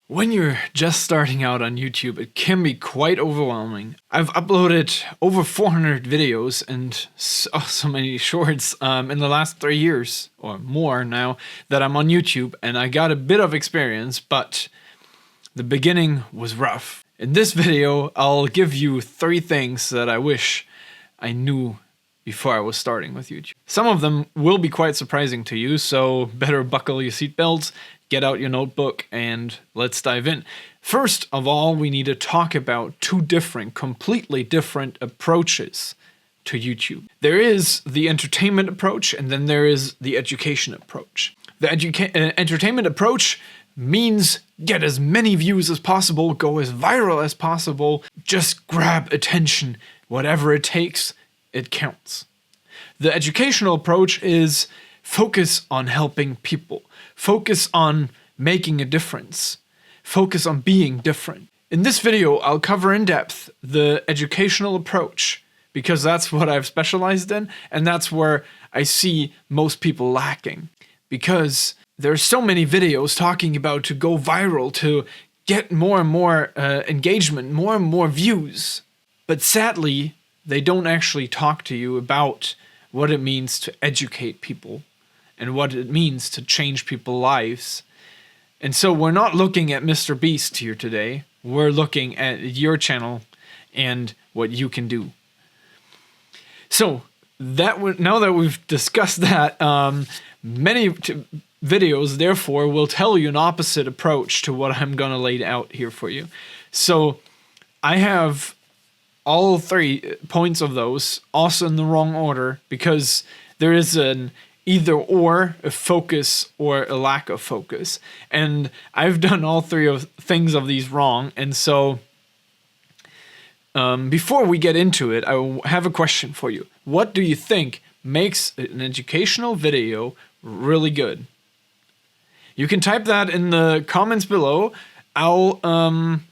When you're just starting out on YouTube, it can be quite overwhelming. I've uploaded over 400 videos and so many shorts in the last 3 years or more now that I'm on YouTube, and I got a bit of experience, but the beginning was rough. In this video, I'll give you 3 things that I wish I knew before I was starting with YouTube. Some of them will be quite surprising to you, so better buckle your seatbelts, get out your notebook, and let's dive in. First of all, we need to talk about 2 completely different approaches to YouTube. There is the entertainment approach, and then there is the education approach. The entertainment approach means get as many views as possible, go as viral as possible, just grab attention. Whatever it takes, it counts. The educational approach is focus on helping people. Focus on making a difference. Focus on being different. In this video, I'll cover in depth the educational approach because that's what I've specialized in, and that's where I see most people lacking. Because there's so many videos talking about to go viral, to get more and more engagement, more and more views. But sadly, they don't actually talk to you about what it means to educate people and what it means to change people's lives. And so we're not looking at Mr. Beast here today. We're looking at your channel and what you can do. So now that we've discussed that, many videos therefore will tell you an opposite approach to what I'm going to lay out here for you. So I have all 3 points of those also in the wrong order because there is an either or, a focus or a lack of focus. And I've done all 3 things of these wrong. And so before we get into it, I have a question for you. What do you think makes an educational video really good? You can type that in the comments below. I'll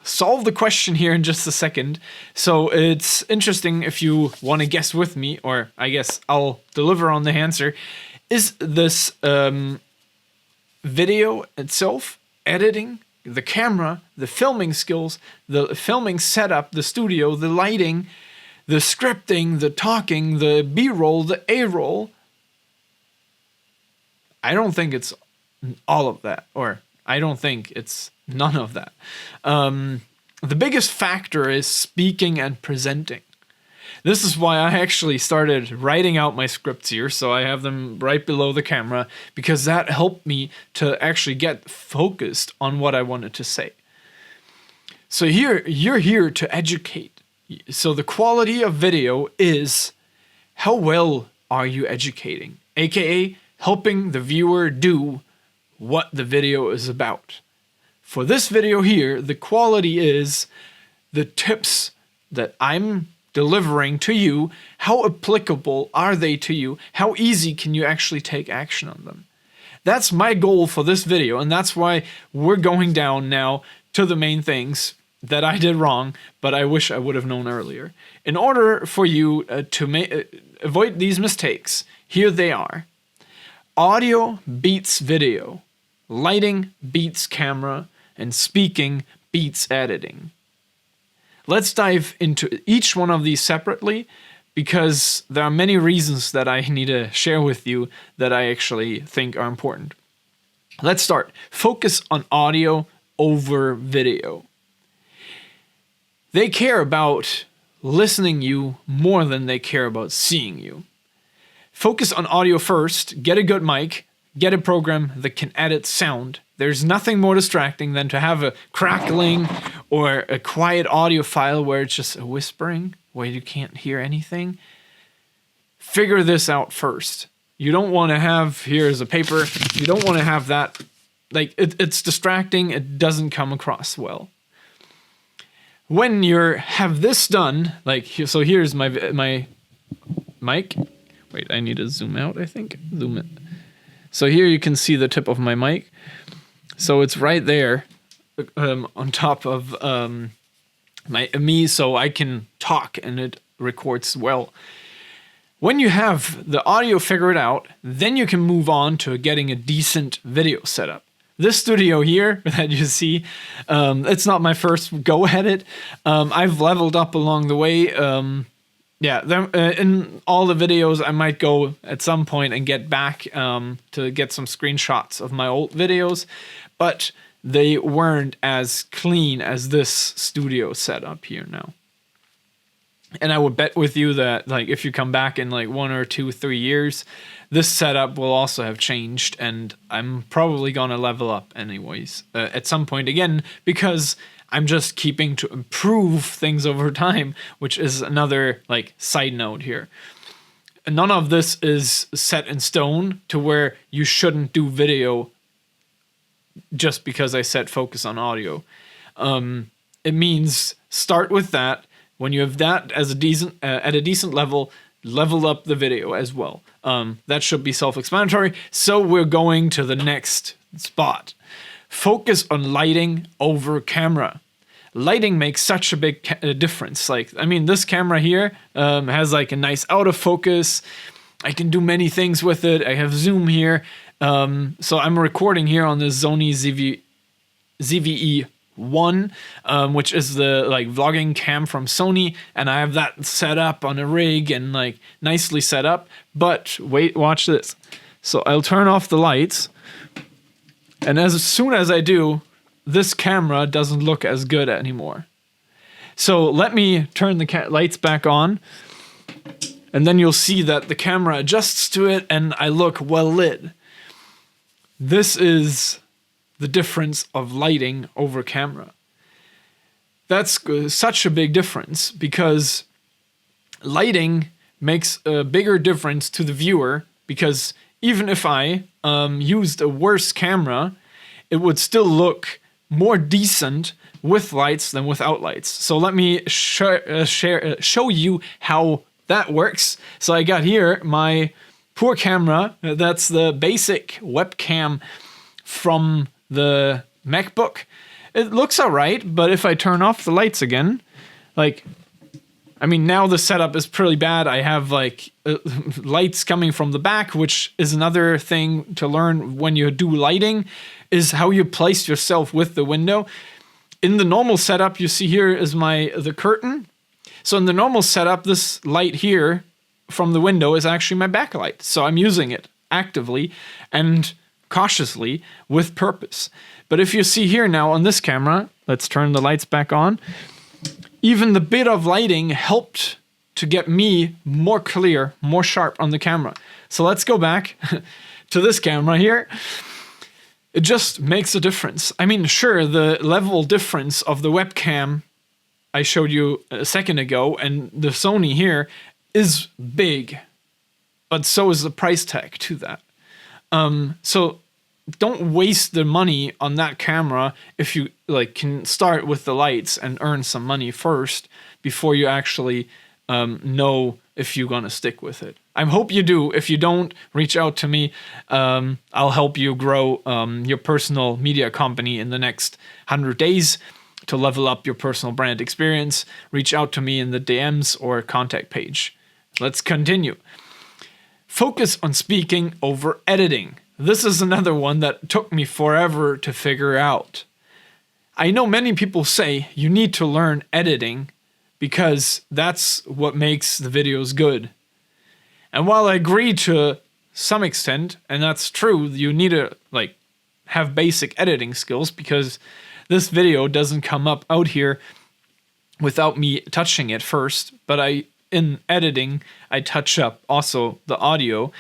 solve the question here in just a second. So it's interesting if you want to guess with me, or I guess I'll deliver on the answer. Is this video itself, editing, the camera, the filming skills, the filming setup, the studio, the lighting, the scripting, the talking, the B-roll, the A-roll? I don't think it's all of that, or I don't think it's none of that. The biggest factor is speaking and presenting. This is why I actually started writing out my scripts here, so I have them right below the camera, because that helped me to actually get focused on what I wanted to say. So here, you're here to educate. So the quality of video is how well are you educating, aka helping the viewer do what the video is about. For this video here, the quality is the tips that I'm delivering to you. How applicable are they to you? How easy can you actually take action on them? That's my goal for this video, and that's why we're going down now to the main things that I did wrong, but I wish I would have known earlier. In order for you to avoid these mistakes, here they are. Audio beats video. Lighting beats camera, and speaking beats editing. Let's dive into each one of these separately because there are many reasons that I need to share with you that I actually think are important. Let's start. Focus on audio over video. They care about listening you more than they care about seeing you. Focus on audio first, get a good mic, get a program that can edit sound. There's nothing more distracting than to have a crackling or a quiet audio file where it's just a whispering, where you can't hear anything. Figure this out first. You don't want to have, here's a paper, you don't want to have that, like it's distracting, it doesn't come across well. When you have this done, like, so here's my mic. Wait, I need to zoom out, I think. Zoom it. So here you can see the tip of my mic. So it's right there on top of me, so I can talk and it records well. When you have the audio figured out, then you can move on to getting a decent video setup. this studio here that you see, it's not my first go at it. I've leveled up along the way. In all the videos, I might go at some point and get back to get some screenshots of my old videos, but they weren't as clean as this studio setup here now. And I would bet with you that, like, if you come back in like 1 or 2, 3 years, this setup will also have changed, and I'm probably gonna level up anyways at some point again, because I'm just keeping to improve things over time, which is another like side note here. None of this is set in stone to where you shouldn't do video just because I set focus on audio. It means start with that. When you have that as a decent at a decent level, level up the video as well. That should be self-explanatory. So we're going to the next spot. Focus on lighting over camera. Lighting makes such a big difference. Like, I mean, this camera here has like a nice out of focus. I can do many things with it. I have zoom here. So I'm recording here on the Sony ZVE1, which is the like vlogging cam from Sony, and I have that set up on a rig and like nicely set up. But wait, watch this. So I'll turn off the lights, and as soon as I do, this camera doesn't look as good anymore. So let me turn the lights back on, and then you'll see that the camera adjusts to it and I look well lit. This is the difference of lighting over camera. That's such a big difference, because lighting makes a bigger difference to the viewer, because even if I used a worse camera, it would still look more decent with lights than without lights. So let me show you how that works. So I got here my poor camera. That's the basic webcam from the MacBook. It looks alright, but if I turn off the lights again, like, I mean, now the setup is pretty bad. I have like lights coming from the back, which is another thing to learn when you do lighting, is how you place yourself with the window. In the normal setup, you see here is the curtain. So in the normal setup, this light here from the window is actually my backlight. So I'm using it actively and cautiously with purpose. But if you see here now on this camera, let's turn the lights back on. Even the bit of lighting helped to get me more clear, more sharp on the camera. So let's go back to this camera here. It just makes a difference. I mean, sure, the level difference of the webcam I showed you a second ago and the Sony here is big, but so is the price tag to that. So don't waste the money on that camera if you like can start with the lights and earn some money first before you actually know if you're gonna stick with it. I hope you do. If you don't, reach out to me. I'll help you grow your personal media company in the next 100 days to level up your personal brand experience. Reach out to me in the DMs or contact page. Let's continue. Focus on speaking over editing. This is another one that took me forever to figure out. I know many people say you need to learn editing because that's what makes the videos good. And while I agree to some extent, and that's true, you need to like have basic editing skills, because this video doesn't come up out here without me touching it first, but in editing, I touch up also the audio,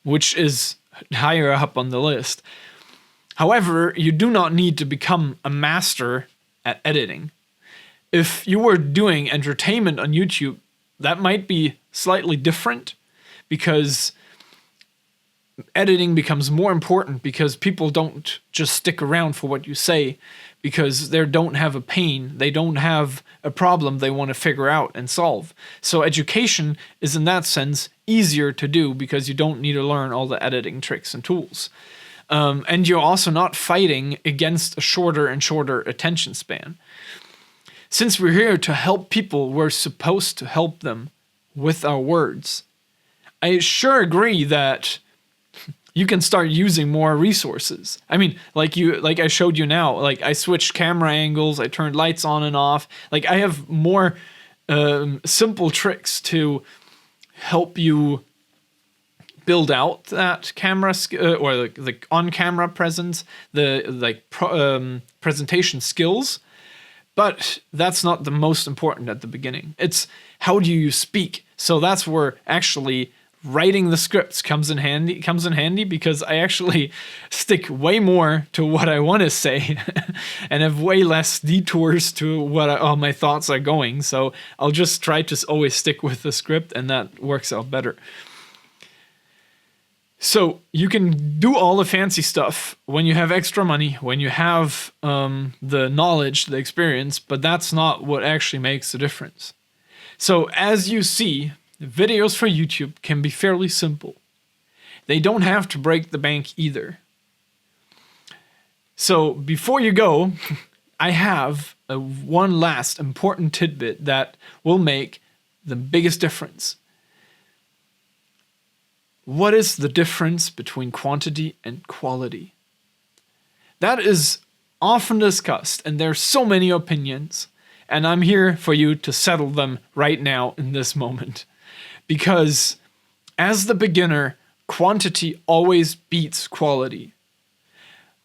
which is higher up on the list. However, you do not need to become a master at editing. If you were doing entertainment on YouTube, that might be slightly different, because editing becomes more important because people don't just stick around for what you say, because they don't have a pain, they don't have a problem they want to figure out and solve. So education is in that sense easier to do because you don't need to learn all the editing tricks and tools. And you're also not fighting against a shorter and shorter attention span. Since we're here to help people, we're supposed to help them with our words. I sure agree that you can start using more resources. I mean, like I showed you now, like I switched camera angles, I turned lights on and off. Like I have more simple tricks to help you build out that camera or the on-camera presence, the presentation skills. But that's not the most important at the beginning. It's how do you speak? So that's where actually writing the scripts comes in handy because I actually stick way more to what I want to say and have way less detours to what all my thoughts are going. So I'll just try to always stick with the script, and that works out better. So you can do all the fancy stuff when you have extra money, when you have the knowledge, the experience, but that's not what actually makes the difference. So as you see, videos for YouTube can be fairly simple. They don't have to break the bank either. So before you go, I have one last important tidbit that will make the biggest difference. What is the difference between quantity and quality? That is often discussed, and there's so many opinions, and I'm here for you to settle them right now in this moment. Because as the beginner, quantity always beats quality.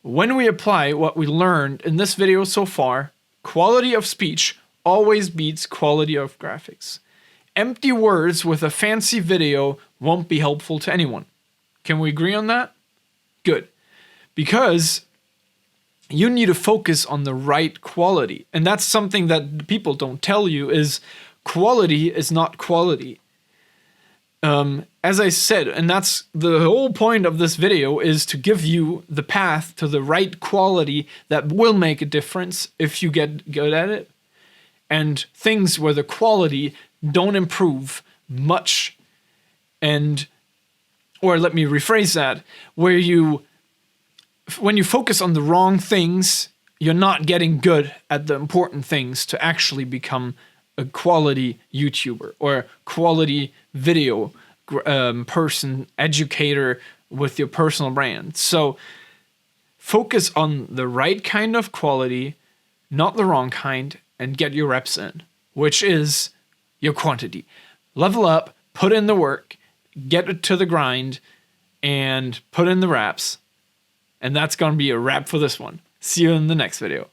When we apply what we learned in this video so far, quality of speech always beats quality of graphics. Empty words with a fancy video won't be helpful to anyone. Can we agree on that? Good. Because you need to focus on the right quality. And that's something that people don't tell you is quality is not quality. As I said, and that's the whole point of this video, is to give you the path to the right quality that will make a difference if you get good at it. And things where the quality don't improve much, or let me rephrase that, when you focus on the wrong things, you're not getting good at the important things to actually become a quality YouTuber or quality video person, educator with your personal brand. So focus on the right kind of quality, not the wrong kind, and get your reps in, which is your quantity. Level up, put in the work, get it to the grind, and put in the reps. And that's going to be a wrap for this one. See you in the next video.